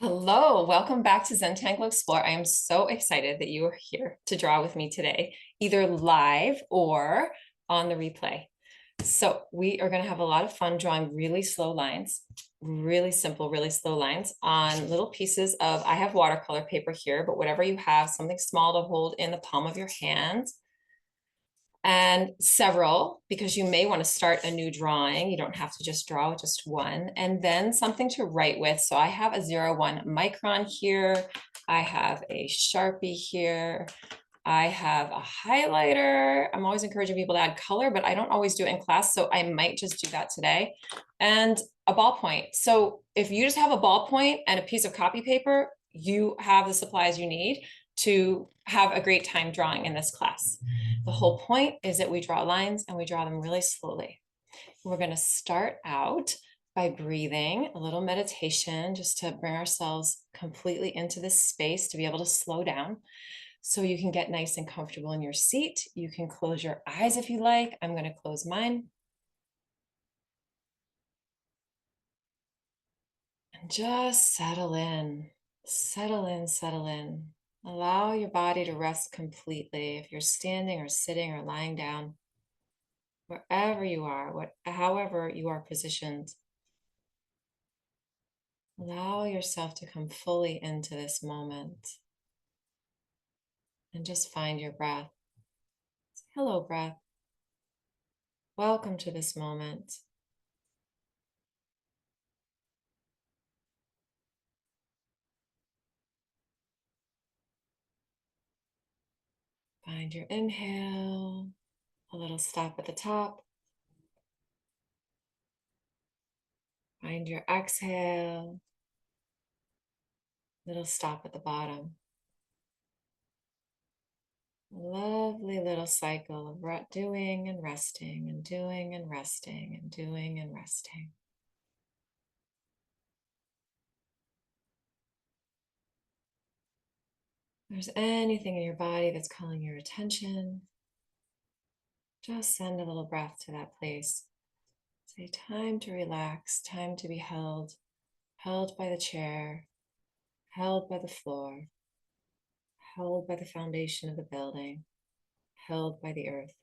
Hello, welcome back to Zentangle Explore. I am so excited that you are here to draw with me today, either live or on the replay. So we are going to have a lot of fun drawing really slow lines, really simple, really slow lines on little pieces of, I have watercolor paper here, but whatever you have, something small to hold in the palm of your hand. And several, because you may want to start a new drawing. You don't have to just draw with just one, and then something to write with. So I have a 01 Micron here. I have a Sharpie here. I have a highlighter. I'm always encouraging people to add color, but I don't always do it in class. So I might just do that today. And a ballpoint. So if you just have a ballpoint and a piece of copy paper, you have the supplies you need to have a great time drawing in this class. The whole point is that we draw lines and we draw them really slowly. We're going to start out by breathing, a little meditation, just to bring ourselves completely into this space to be able to slow down. So you can get nice and comfortable in your seat. You can close your eyes if you like. I'm going to close mine. And just settle in, settle in, settle in. Allow your body to rest completely. If you're standing or sitting or lying down, wherever you are, however you are positioned, allow yourself to come fully into this moment and just find your breath. Say, hello, breath. Welcome to this moment. Find your inhale, a little stop at the top. Find your exhale, little stop at the bottom. Lovely little cycle of doing and resting and doing and resting and doing and resting. If there's anything in your body that's calling your attention, just send a little breath to that place. Say, time to relax, time to be held, held by the chair, held by the floor, held by the foundation of the building, held by the earth.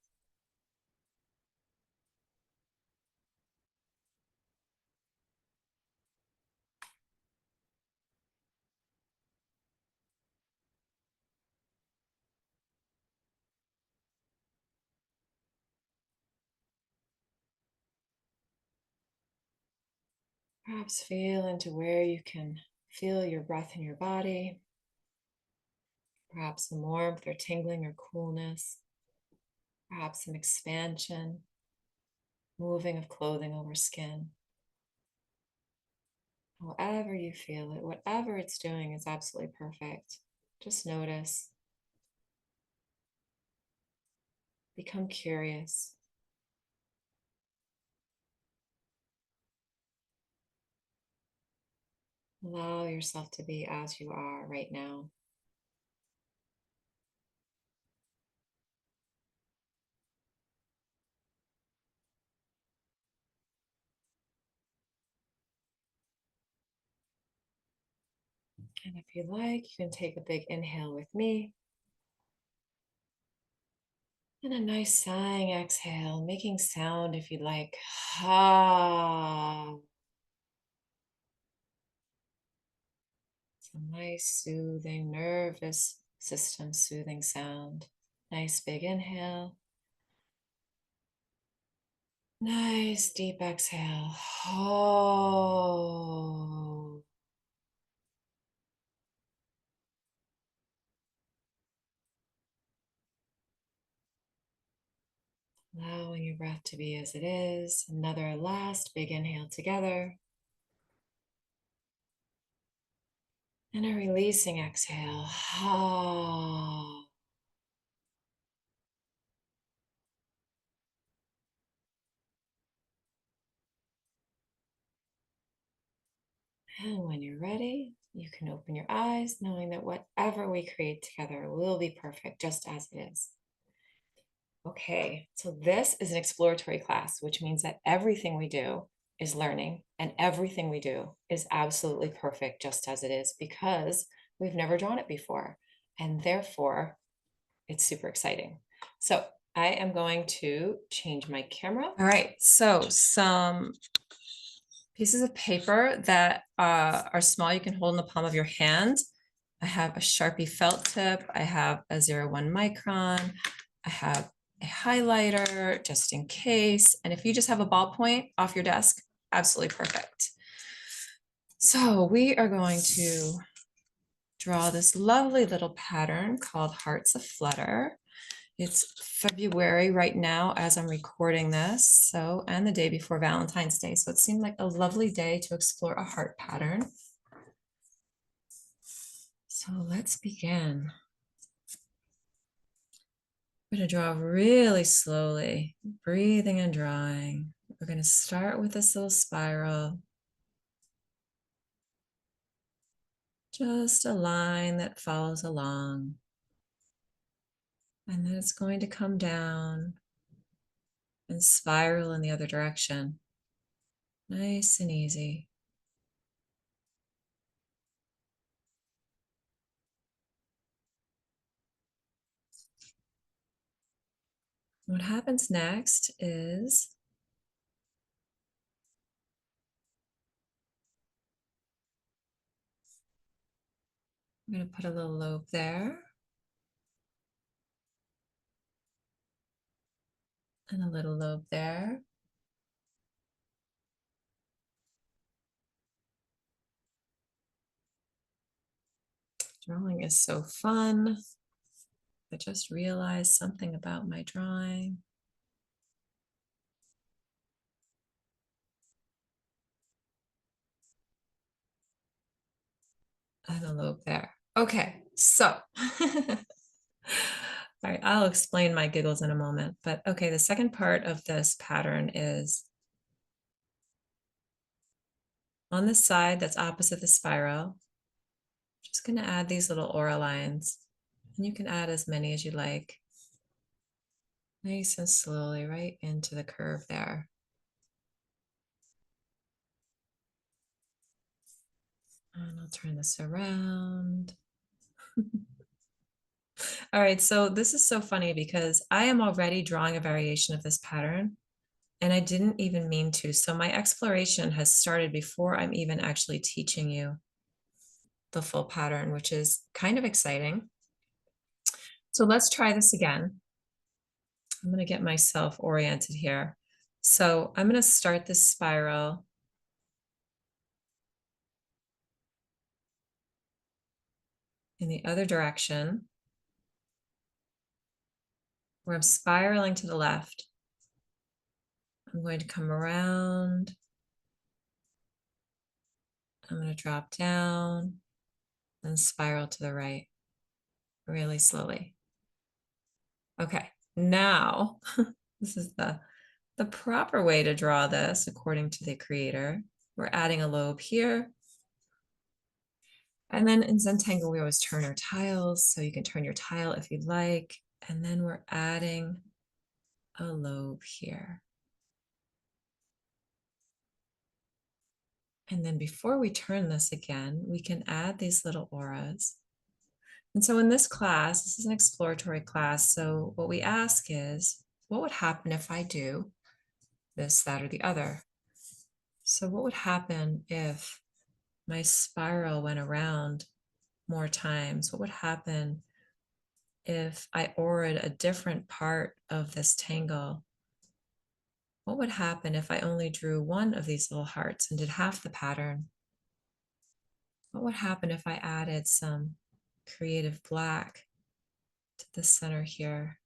Perhaps feel into where you can feel your breath in your body. Perhaps some warmth or tingling or coolness. Perhaps some expansion, moving of clothing over skin. However you feel it, whatever it's doing is absolutely perfect. Just notice. Become curious. Allow yourself to be as you are right now. And if you like, you can take a big inhale with me. And a nice sighing exhale, making sound if you like. Ha. It's a nice, soothing, nervous system soothing sound. Nice big inhale. Nice deep exhale. Oh. Allowing your breath to be as it is. Another last big inhale together. And a releasing exhale. Ah. And when you're ready, you can open your eyes, knowing that whatever we create together will be perfect just as it is. Okay, so this is an exploratory class, which means that everything we do is learning, and everything we do is absolutely perfect just as it is because we've never drawn it before. And therefore, it's super exciting. So I am going to change my camera. All right, so some pieces of paper that are small, you can hold in the palm of your hand. I have a Sharpie felt tip. I have a 01 Micron. I have a highlighter just in case. And if you just have a ballpoint off your desk, absolutely perfect. So we are going to draw this lovely little pattern called Hearts-A-Flutter. It's February right now as I'm recording this, so, and the day before Valentine's Day. So it seemed like a lovely day to explore a heart pattern. So let's begin. I'm going to draw really slowly, breathing and drawing. We're going to start with this little spiral. Just a line that follows along. And then it's going to come down and spiral in the other direction. Nice and easy. What happens next is I'm going to put a little lobe there and a little lobe there. Drawing is so fun. I just realized something about my drawing. And a lobe there. Okay, so all right, I'll explain my giggles in a moment, but okay, the second part of this pattern is on the side that's opposite the spiral. Just going to add these little aura lines, and you can add as many as you like. Nice and slowly right into the curve there. And I'll turn this around. All right, so this is so funny because I am already drawing a variation of this pattern and I didn't even mean to. So my exploration has started before I'm even actually teaching you the full pattern, which is kind of exciting. So let's try this again. I'm going to get myself oriented here. So I'm going to start this spiral. In the other direction, where I'm spiraling to the left. I'm going to come around. I'm going to drop down and spiral to the right really slowly. Okay, now this is the proper way to draw this according to the creator. We're adding a lobe here. And then in Zentangle, we always turn our tiles, so you can turn your tile if you'd like. And then we're adding a lobe here. And then before we turn this again, we can add these little auras. And so in this class, this is an exploratory class. So what we ask is, what would happen if I do this, that, or the other? So what would happen if my spiral went around more times? What would happen if I auraed a different part of this tangle? What would happen if I only drew one of these little hearts and did half the pattern? What would happen if I added some creative black to the center here?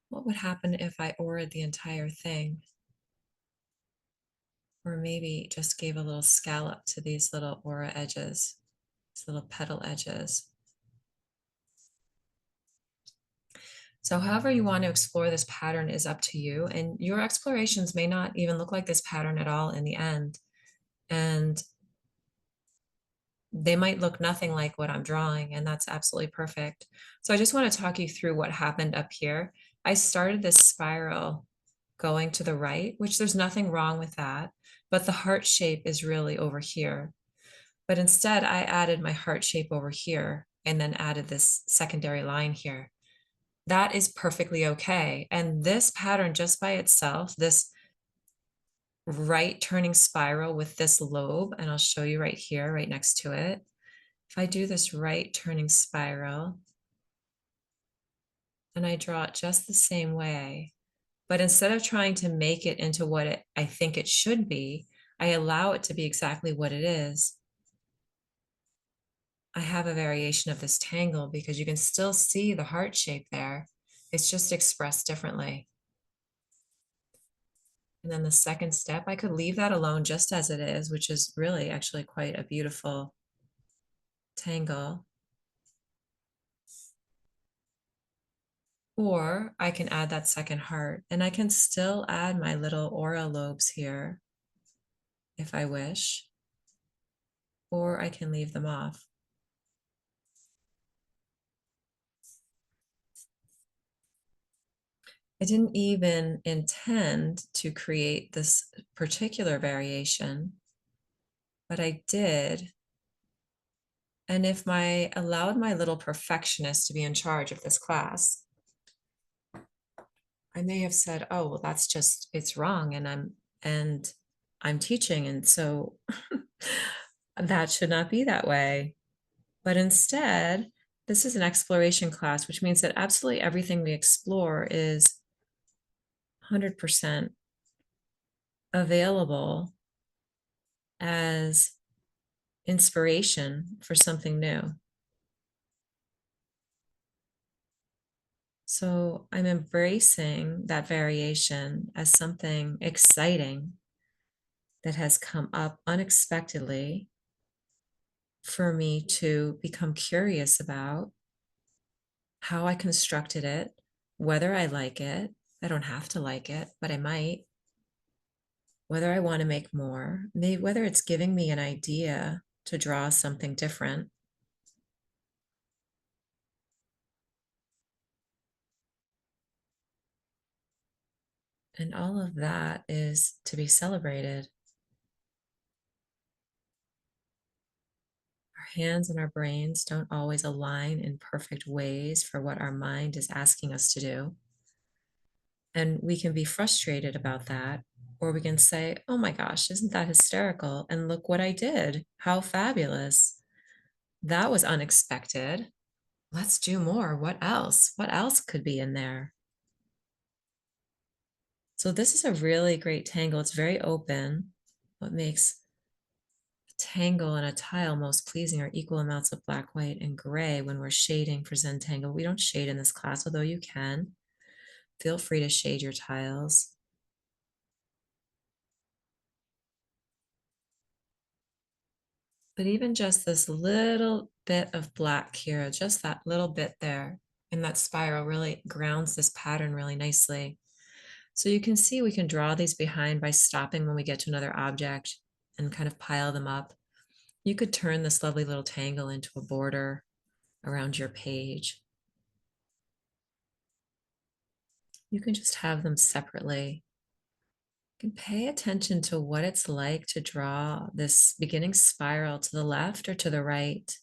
What would happen if I auraed the entire thing? Or maybe just gave a little scallop to these little aura edges, these little petal edges. So however you want to explore this pattern is up to you, and your explorations may not even look like this pattern at all in the end. And they might look nothing like what I'm drawing, and that's absolutely perfect. So I just want to talk you through what happened up here. I started this spiral going to the right, which there's nothing wrong with that, but the heart shape is really over here. But instead, I added my heart shape over here and then added this secondary line here. That is perfectly okay. And this pattern just by itself, this right turning spiral with this lobe, and I'll show you right here, right next to it. If I do this right turning spiral and I draw it just the same way, but instead of trying to make it into what I think it should be, I allow it to be exactly what it is. I have a variation of this tangle because you can still see the heart shape there. It's just expressed differently. And then the second step, I could leave that alone just as it is, which is really actually quite a beautiful tangle. Or I can add that second heart, and I can still add my little aura lobes here if I wish, or I can leave them off. I didn't even intend to create this particular variation, but I did. And if I allowed my little perfectionist to be in charge of this class, I may have said, oh, well, that's just, it's wrong. And I'm teaching. And so that should not be that way. But instead, this is an exploration class, which means that absolutely everything we explore is 100% available as inspiration for something new. So I'm embracing that variation as something exciting that has come up unexpectedly for me to become curious about how I constructed it, whether I like it. I don't have to like it, but I might. Whether I want to make more, maybe whether it's giving me an idea to draw something different. And all of that is to be celebrated. Our hands and our brains don't always align in perfect ways for what our mind is asking us to do. And we can be frustrated about that, or we can say, oh my gosh, isn't that hysterical? And look what I did. How fabulous. That was unexpected. Let's do more. What else? What else could be in there? So this is a really great tangle. It's very open. What makes a tangle and a tile most pleasing are equal amounts of black, white, and gray when we're shading for Zentangle. We don't shade in this class, although you can. Feel free to shade your tiles. But even just this little bit of black here, just that little bit there in that spiral really grounds this pattern really nicely. So you can see we can draw these behind by stopping when we get to another object and kind of pile them up. You could turn this lovely little tangle into a border around your page. You can just have them separately. You can pay attention to what it's like to draw this beginning spiral to the left or to the right.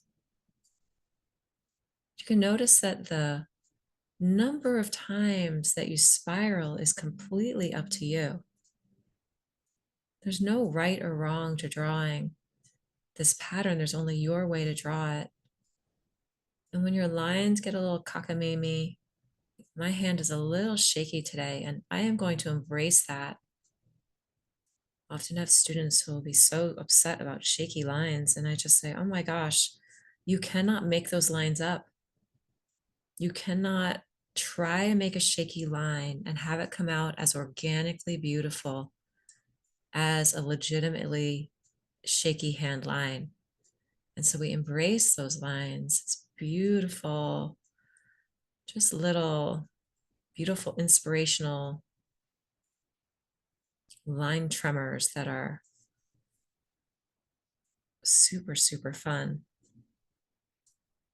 You can notice that the number of times that you spiral is completely up to you. There's no right or wrong to drawing this pattern. There's only your way to draw it. And when your lines get a little cockamamie, my hand is a little shaky today, and I am going to embrace that. I often have students who will be so upset about shaky lines, and I just say, oh my gosh, you cannot make those lines up. You cannot try to make a shaky line and have it come out as organically beautiful as a legitimately shaky hand line. And so we embrace those lines. It's beautiful, just little beautiful inspirational line tremors that are super, super fun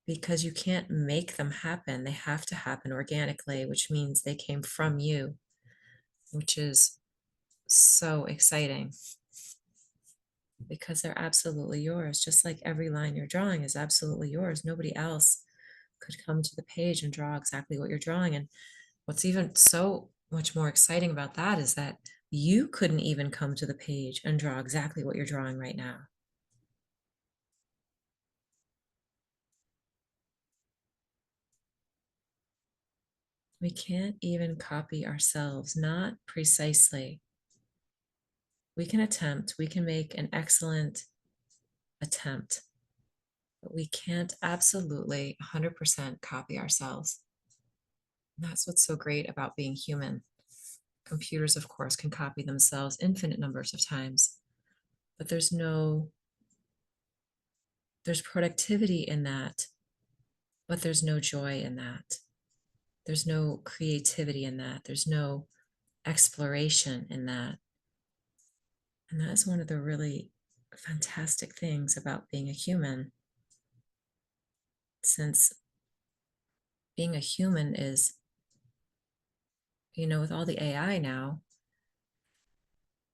because you can't make them happen. They have to happen organically, which means they came from you, which is so exciting because they're absolutely yours. Just like every line you're drawing is absolutely yours. Nobody else could come to the page and draw exactly what you're drawing. And what's even so much more exciting about that is that you couldn't even come to the page and draw exactly what you're drawing right now. We can't even copy ourselves, not precisely. We can attempt, we can make an excellent attempt, but we can't absolutely 100% copy ourselves. And that's what's so great about being human. Computers, of course, can copy themselves infinite numbers of times, but there's productivity in that, but there's no joy in that. There's no creativity in that. There's no exploration in that. And that is one of the really fantastic things about being a human, since being a human is, with all the AI now,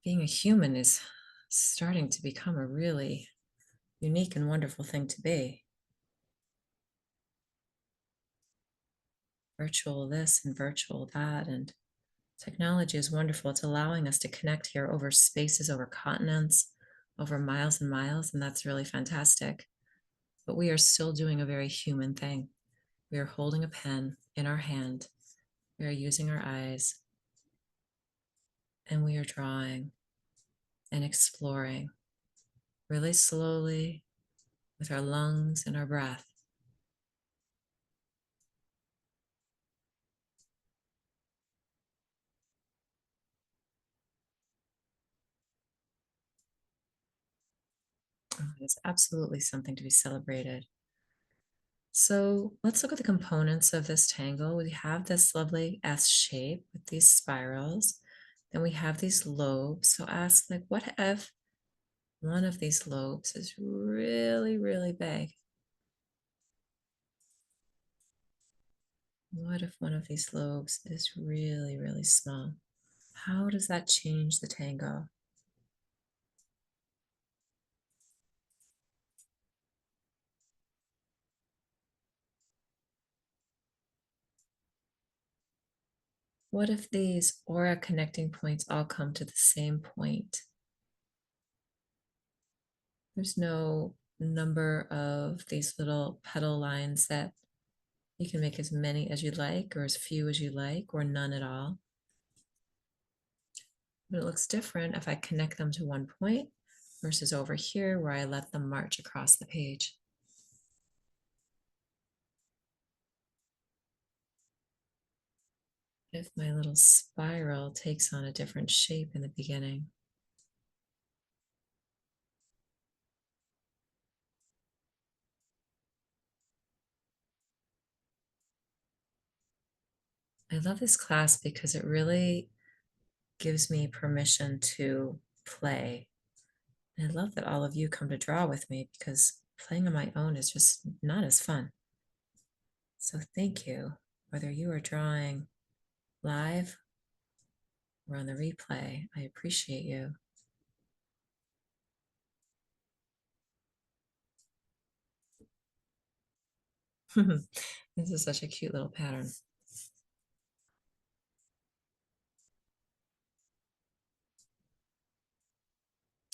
being a human is starting to become a really unique and wonderful thing to be. Virtual this and virtual that, and technology is wonderful. It's allowing us to connect here over spaces, over continents, over miles and miles, and that's really fantastic. But we are still doing a very human thing. We are holding a pen in our hand. We are using our eyes, and we are drawing and exploring really slowly with our lungs and our breath. It's absolutely something to be celebrated. So let's look at the components of this tangle. We have this lovely S shape with these spirals. Then we have these lobes. So ask, like, what if one of these lobes is really, really big? What if one of these lobes is really, really small? How does that change the tango? What if these aura connecting points all come to the same point? There's no number of these little petal lines that you can make as many as you like, or as few as you like, or none at all. But it looks different if I connect them to one point versus over here where I let them march across the page. If my little spiral takes on a different shape in the beginning. I love this class because it really gives me permission to play. And I love that all of you come to draw with me because playing on my own is just not as fun. So thank you, whether you are drawing live or on the replay. I appreciate you. This is such a cute little pattern.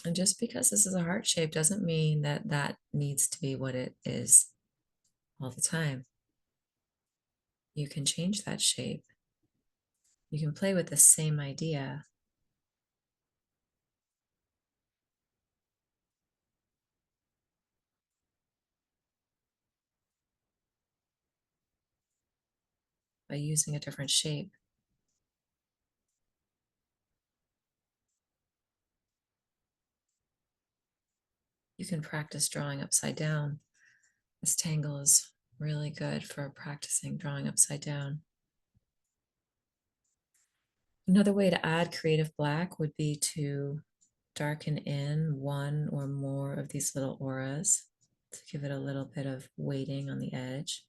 And just because this is a heart shape doesn't mean that that needs to be what it is all the time. You can change that shape. You can play with the same idea. By using a different shape. You can practice drawing upside down. This tangle is really good for practicing drawing upside down. Another way to add creative black would be to darken in one or more of these little auras to give it a little bit of weighting on the edge.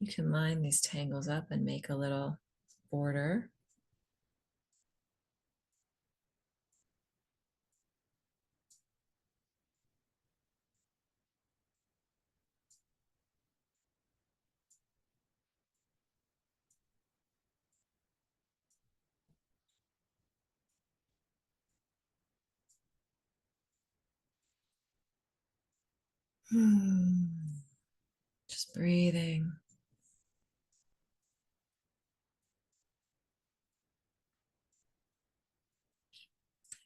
You can line these tangles up and make a little border. Just breathing.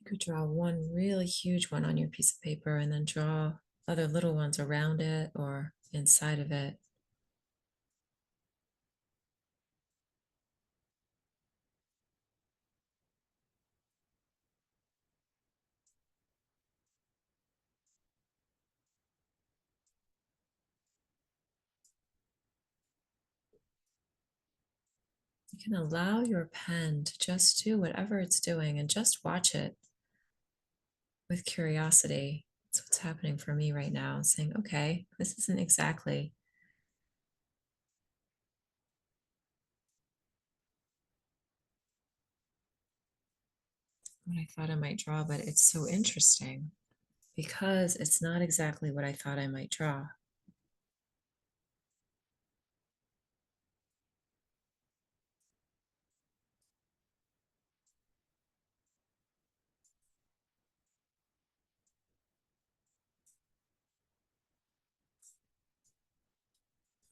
You could draw one really huge one on your piece of paper and then draw other little ones around it or inside of it. You can allow your pen to just do whatever it's doing and just watch it with curiosity. That's what's happening for me right now, saying, okay, this isn't exactly what I thought I might draw, but it's so interesting because it's not exactly what I thought I might draw.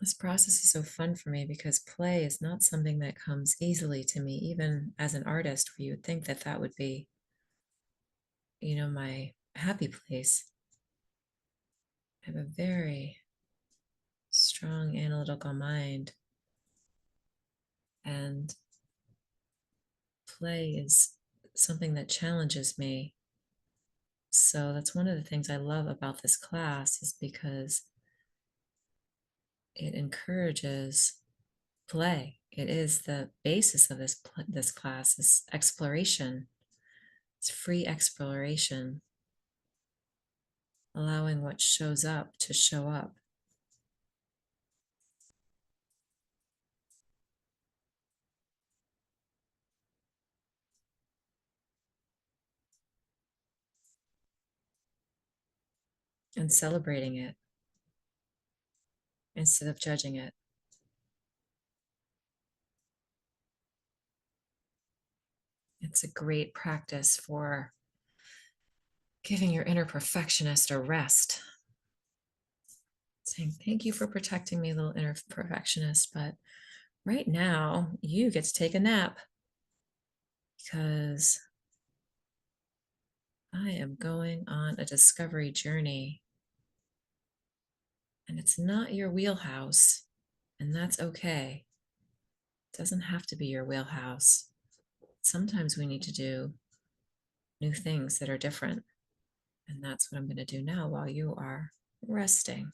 This process is so fun for me because play is not something that comes easily to me, even as an artist, where you would think that that would be, my happy place. I have a very strong analytical mind, and play is something that challenges me. So that's one of the things I love about this class is because it encourages play. It is the basis of this class, is exploration. It's free exploration, allowing what shows up to show up. And celebrating it instead of judging it. It's a great practice for giving your inner perfectionist a rest. Saying, thank you for protecting me, little inner perfectionist, but right now you get to take a nap because I am going on a discovery journey and it's not your wheelhouse, and that's okay. It doesn't have to be your wheelhouse. Sometimes we need to do new things that are different. And that's what I'm going to do now while you are resting.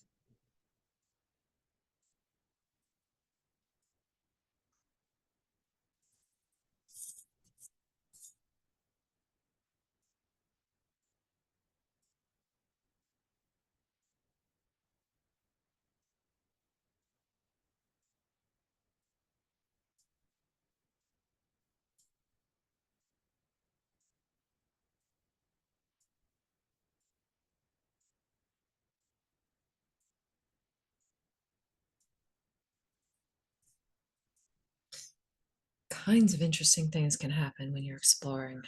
Kinds of interesting things can happen when you're exploring.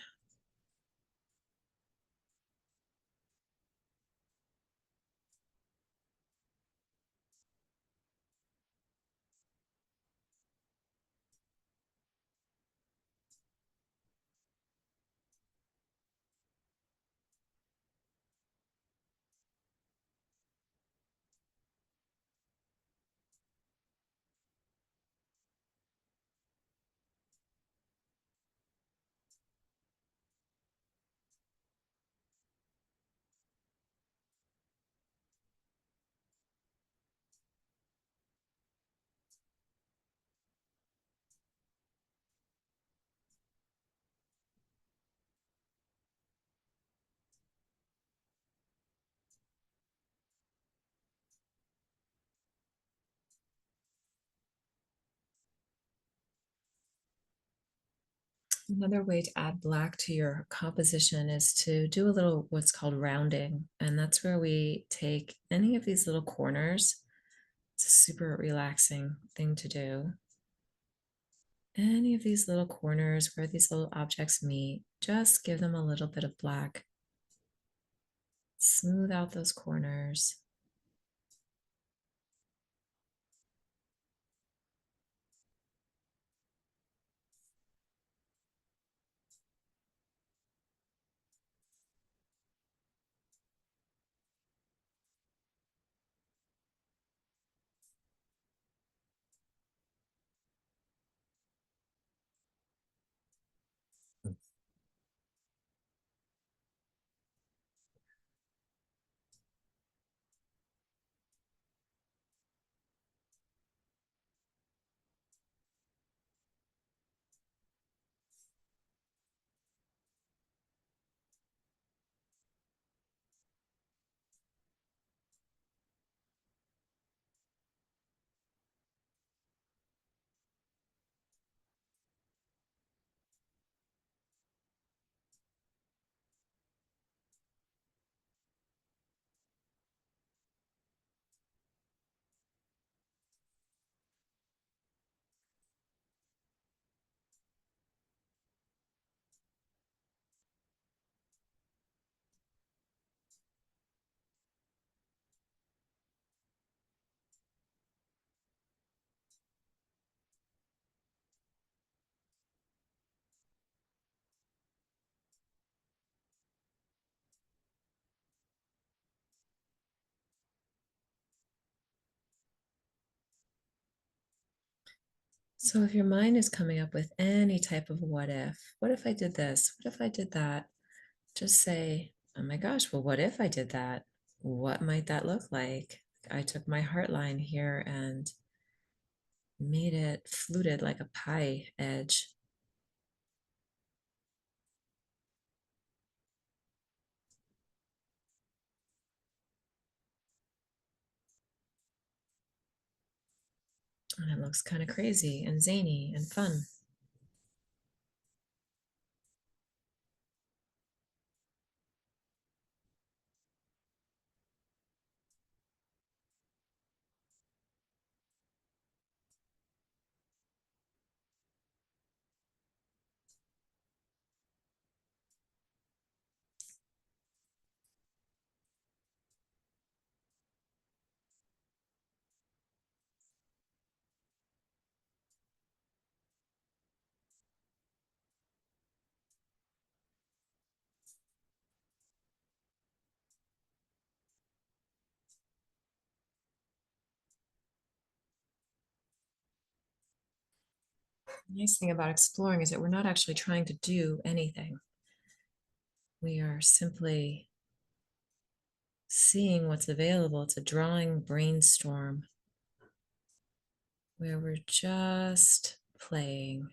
Another way to add black to your composition is to do a little what's called rounding. And that's where we take any of these little corners. It's a super relaxing thing to do. Any of these little corners where these little objects meet, just give them a little bit of black. Smooth out those corners. So if your mind is coming up with any type of what if I did this? What if I did that? Just say, oh my gosh, well, what if I did that? What might that look like? I took my heart line here and made it fluted like a pie edge. And it looks kind of crazy and zany and fun. The nice thing about exploring is that we're not actually trying to do anything. We are simply seeing what's available. It's a drawing brainstorm where we're just playing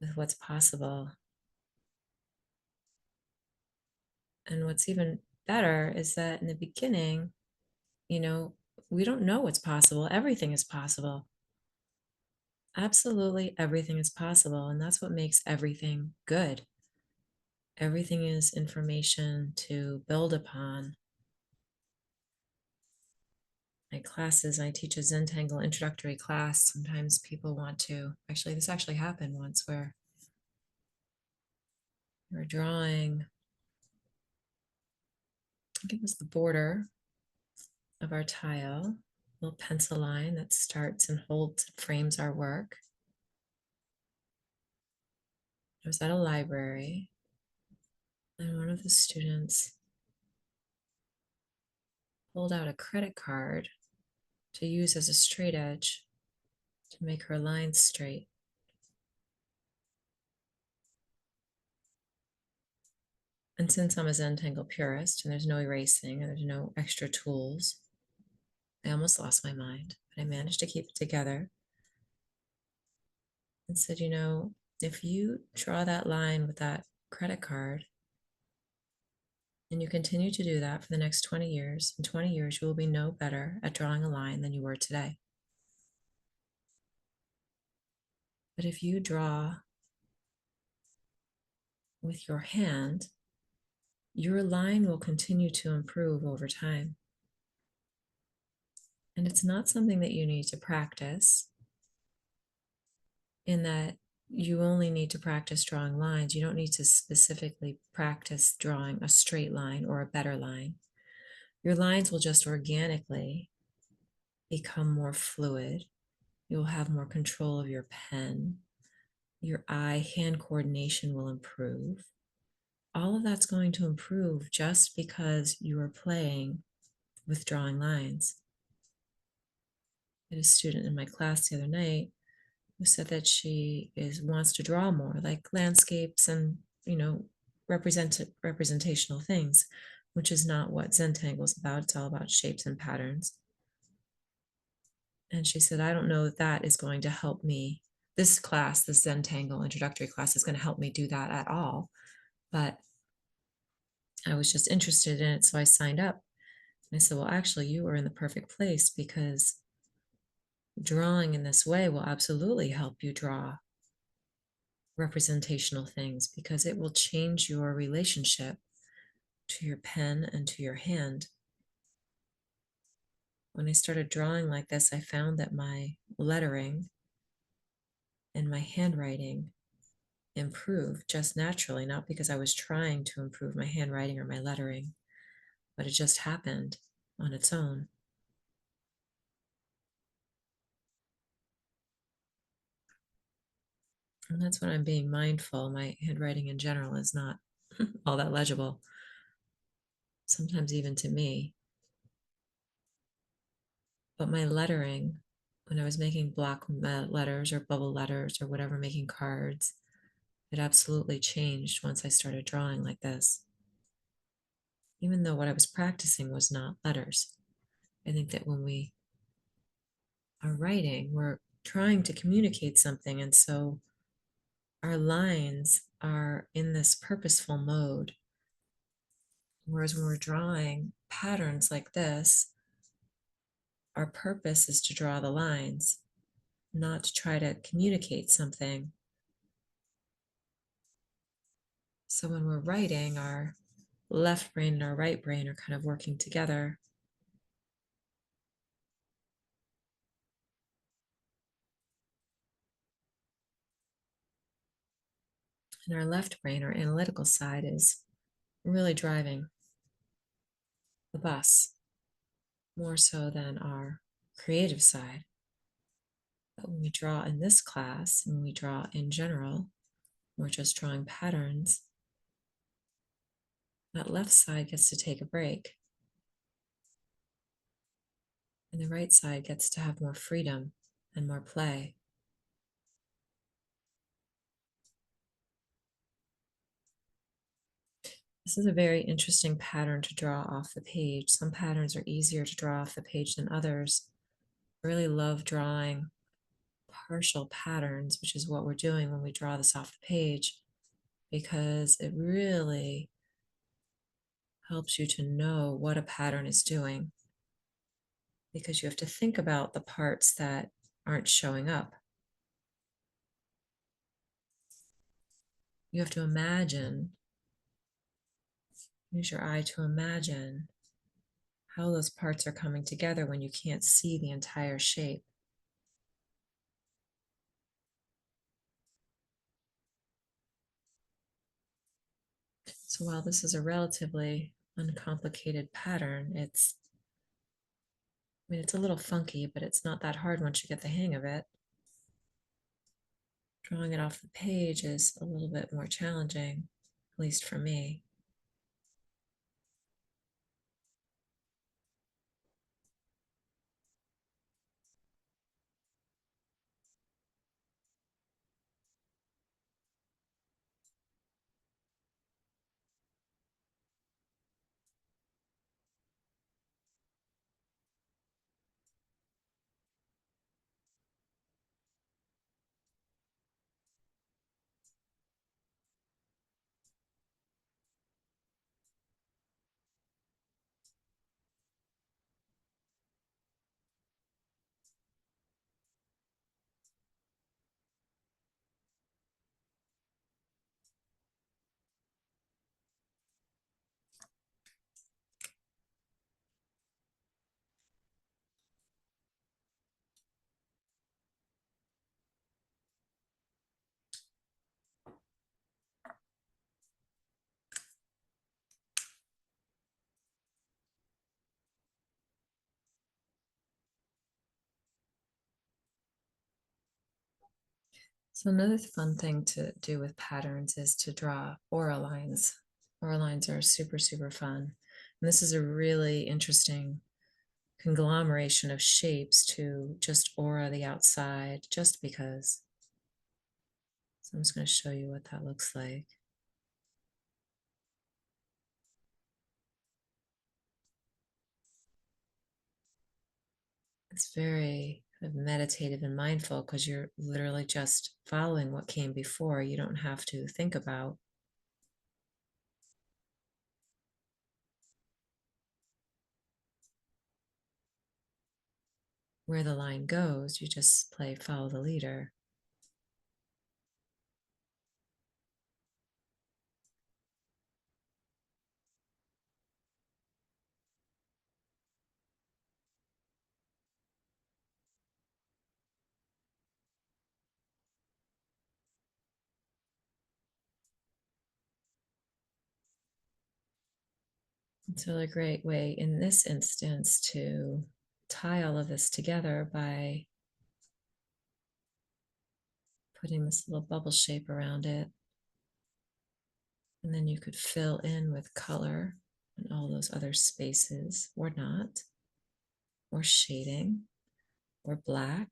with what's possible. And what's even better is that in the beginning, you know, we don't know what's possible. Everything is possible. Absolutely everything is possible. And that's what makes everything good. Everything is information to build upon. My classes, I teach a Zentangle introductory class. Sometimes people want to, actually, this actually happened once where we were drawing, I think it was the border of our tile, little pencil line that starts and holds and frames our work. I was at a library, and one of the students pulled out a credit card to use as a straight edge to make her lines straight. And since I'm a Zentangle purist and there's no erasing and there's no extra tools, I almost lost my mind, but I managed to keep it together and said, you know, if you draw that line with that credit card and you continue to do that for the next 20 years, in 20 years, you will be no better at drawing a line than you were today. But if you draw with your hand, your line will continue to improve over time. And it's not something that you need to practice, in that you only need to practice drawing lines. You don't need to specifically practice drawing a straight line or a better line. Your lines will just organically become more fluid. You'll have more control of your pen. Your eye-hand coordination will improve. All of that's going to improve just because you are playing with drawing lines. I had a student in my class the other night who said that she wants to draw more, like landscapes and, representational things, which is not what Zentangle is about. It's all about shapes and patterns. And she said, I don't know if that is going to help me. This class, this Zentangle introductory class, is going to help me do that at all. But I was just interested in it, so I signed up. And I said, well, actually, you are in the perfect place, because drawing in this way will absolutely help you draw representational things, because it will change your relationship to your pen and to your hand. When I started drawing like this, I found that my lettering and my handwriting improved just naturally, not because I was trying to improve my handwriting or my lettering, but it just happened on its own. And that's when I'm being mindful. My handwriting in general is not all that legible, sometimes even to me. But my lettering, when I was making block letters or bubble letters or whatever, making cards, it absolutely changed once I started drawing like this. Even though what I was practicing was not letters. I think that when we are writing, we're trying to communicate something. And so our lines are in this purposeful mode. Whereas when we're drawing patterns like this, our purpose is to draw the lines, not to try to communicate something. So when we're writing, our left brain and our right brain are kind of working together. And our left brain, our analytical side, is really driving the bus, more so than our creative side. But when we draw in this class, when we draw in general, we're just drawing patterns. That left side gets to take a break. And the right side gets to have more freedom and more play. This is a very interesting pattern to draw off the page. Some patterns are easier to draw off the page than others. I really love drawing partial patterns, which is what we're doing when we draw this off the page, because it really helps you to know what a pattern is doing, because you have to think about the parts that aren't showing up. You have to imagine, use your eye to imagine how those parts are coming together when you can't see the entire shape. So while this is a relatively uncomplicated pattern, it's a little funky, but it's not that hard once you get the hang of it. Drawing it off the page is a little bit more challenging, at least for me. So another fun thing to do with patterns is to draw aura lines. Aura lines are super, super fun. And this is a really interesting conglomeration of shapes to just aura the outside, just because. So I'm just going to show you what that looks like. It's very kind of meditative and mindful because you're literally just following what came before. You don't have to think about where the line goes. You just play follow the leader. It's a really great way in this instance to tie all of this together by putting this little bubble shape around it. And then you could fill in with color and all those other spaces, or not, or shading, or black.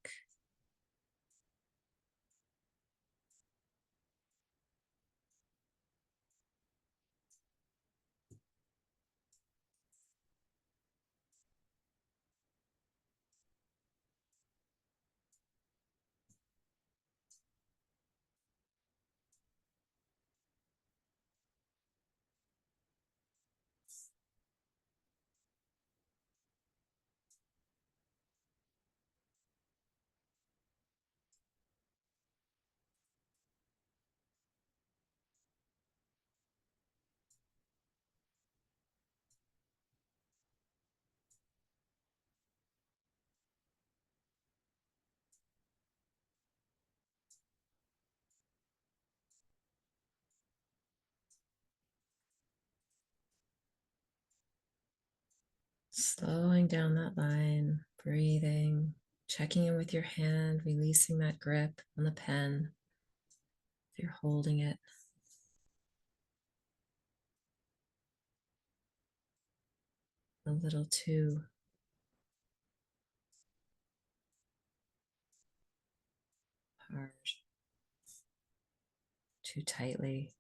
Slowing down that line, breathing, checking in with your hand, releasing that grip on the pen if you're holding it. A little too hard, too tightly.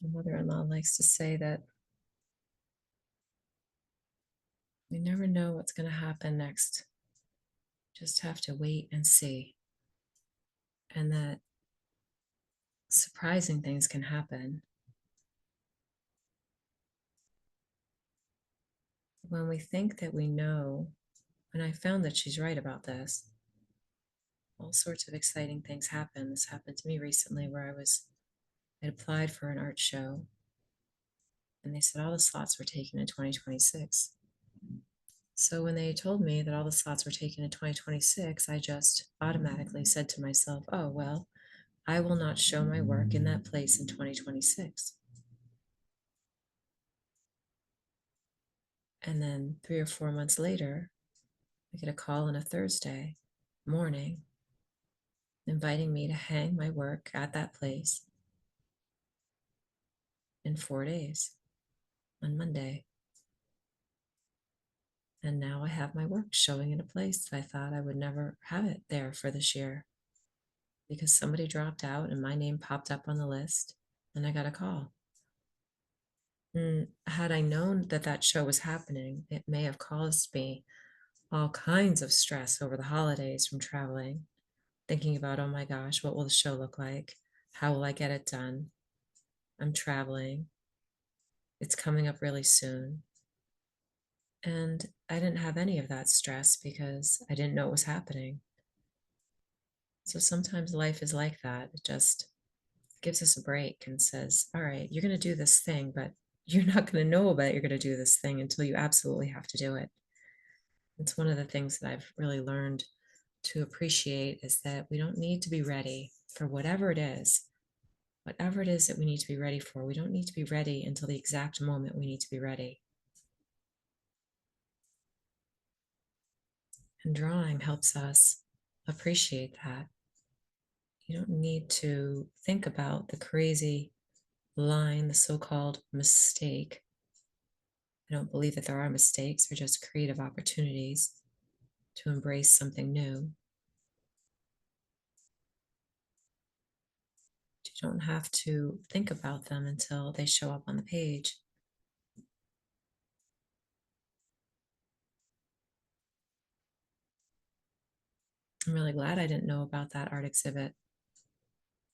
My mother-in-law likes to say that we never know what's going to happen next. Just have to wait and see. And that surprising things can happen when we think that we know. And I found that she's right about this. All sorts of exciting things happen. This happened to me recently where I applied for an art show and they said all the slots were taken in 2026. So when they told me that all the slots were taken in 2026, I just automatically said to myself, oh, well, I will not show my work in that place in 2026. And then 3 or 4 months later, I get a call on a Thursday morning inviting me to hang my work at that place in 4 days on Monday. And now I have my work showing in a place I thought I would never have it there for this year because somebody dropped out and my name popped up on the list and I got a call. Had I known that that show was happening, it may have caused me all kinds of stress over the holidays from traveling, thinking about, oh my gosh, what will the show look like? How will I get it done? I'm traveling. It's coming up really soon. And I didn't have any of that stress because I didn't know it was happening. So sometimes life is like that. It just gives us a break and says, all right, you're going to do this thing, but you're not going to know about you're going to do this thing until you absolutely have to do it. It's one of the things that I've really learned to appreciate is that we don't need to be ready for whatever it is that we need to be ready for. We don't need to be ready until the exact moment we need to be ready. And drawing helps us appreciate that. You don't need to think about the crazy line, the so-called mistake. I don't believe that there are mistakes, they're just creative opportunities to embrace something new. You don't have to think about them until they show up on the page. I'm really glad I didn't know about that art exhibit.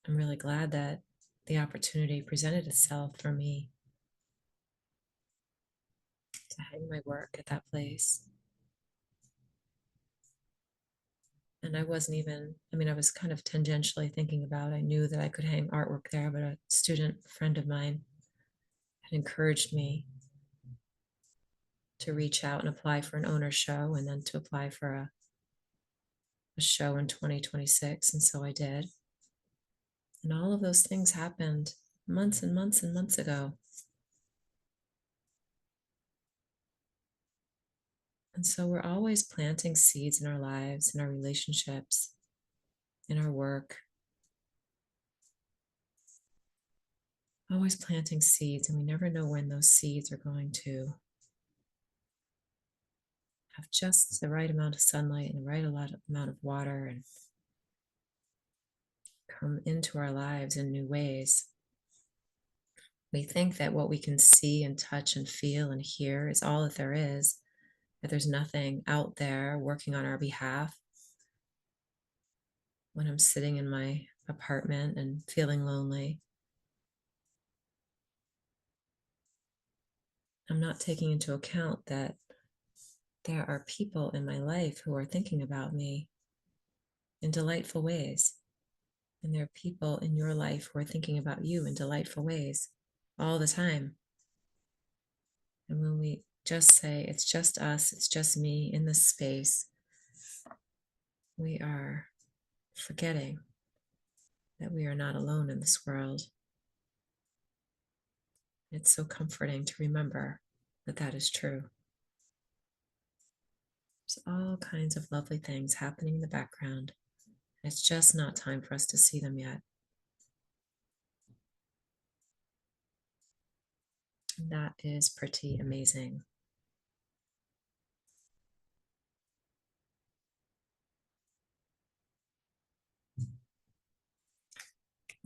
I'm really glad that the opportunity presented itself for me to hang my work at that place. And I wasn't even, I was kind of tangentially thinking about, I knew that I could hang artwork there, but a student friend of mine had encouraged me to reach out and apply for an owner show and then to apply for a show in 2026. And so I did. And all of those things happened months and months and months ago. And so we're always planting seeds in our lives, in our relationships, in our work. Always planting seeds, and we never know when those seeds are going to have just the right amount of sunlight and the right amount of water and come into our lives in new ways. We think that what we can see and touch and feel and hear is all that there is, that there's nothing out there working on our behalf. When I'm sitting in my apartment and feeling lonely, I'm not taking into account that there are people in my life who are thinking about me in delightful ways. And there are people in your life who are thinking about you in delightful ways all the time. And when we just say, it's just us, it's just me in this space, we are forgetting that we are not alone in this world. It's so comforting to remember that that is true. There's all kinds of lovely things happening in the background. It's just not time for us to see them yet. And that is pretty amazing.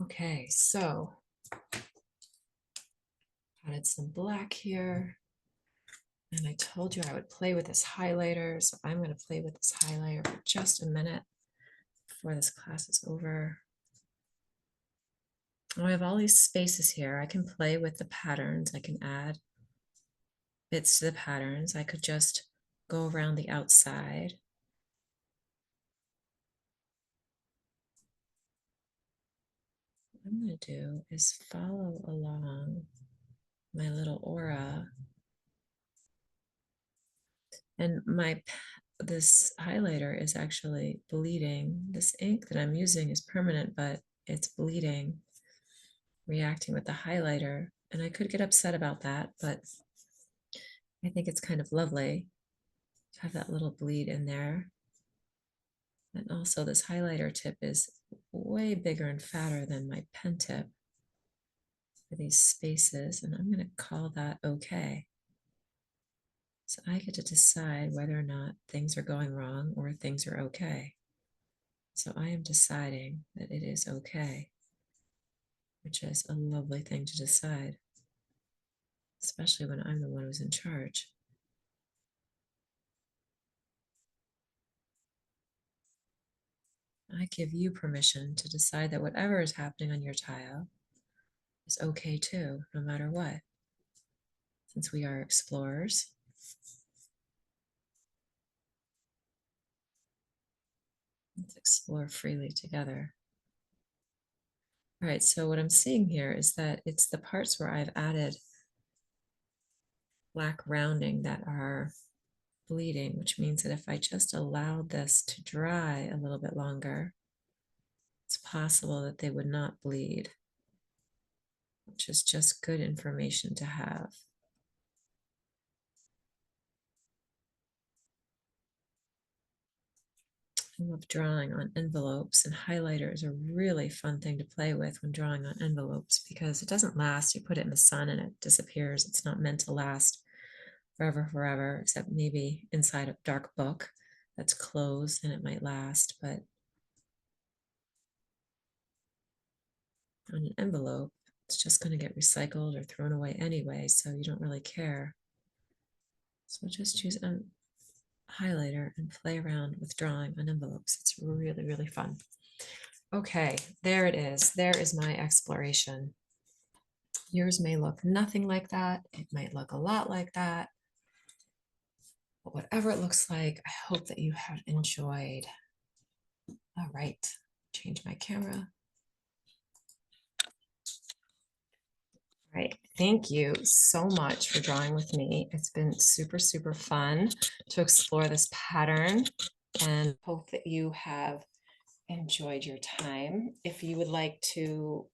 Okay, so added some black here. And I told you I would play with this highlighter, so I'm going to play with this highlighter for just a minute before this class is over. I have all these spaces here. I can play with the patterns. I can add bits to the patterns. I could just go around the outside. What I'm going to do is follow along my little aura. And this highlighter is actually bleeding. This ink that I'm using is permanent, but it's bleeding, reacting with the highlighter. And I could get upset about that, but I think it's kind of lovely to have that little bleed in there. And also this highlighter tip is way bigger and fatter than my pen tip. for these spaces, and I'm going to call that okay. So I get to decide whether or not things are going wrong or things are okay. So I am deciding that it is okay, which is a lovely thing to decide, especially when I'm the one who's in charge. I give you permission to decide that whatever is happening on your tile is okay too, no matter what. Since we are explorers, let's explore freely together. All right, so what I'm seeing here is that it's the parts where I've added black rounding that are bleeding, which means that if I just allowed this to dry a little bit longer, it's possible that they would not bleed, which is just good information to have. I love drawing on envelopes, and highlighter is a really fun thing to play with when drawing on envelopes because it doesn't last. You put it in the sun and it disappears. It's not meant to last forever, except maybe inside a dark book that's closed and it might last, but on an envelope, it's just going to get recycled or thrown away anyway, so you don't really care. So just choose a highlighter and play around with drawing on envelopes. It's really, really fun. Okay, there it is. There is my exploration. Yours may look nothing like that. It might look a lot like that. But whatever it looks like, I hope that you have enjoyed. All right, change my camera. All right, thank you so much for drawing with me. It's been super, super fun to explore this pattern and hope that you have enjoyed your time. If you would like to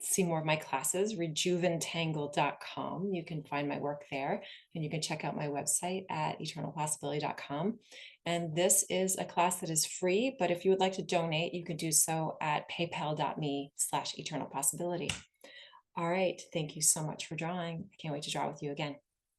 see more of my classes, rejuventangle.com. You can find my work there, and you can check out my website at eternalpossibility.com. And this is a class that is free, but if you would like to donate, you can do so at paypal.me/eternalpossibility. All right, thank you so much for drawing. I can't wait to draw with you again.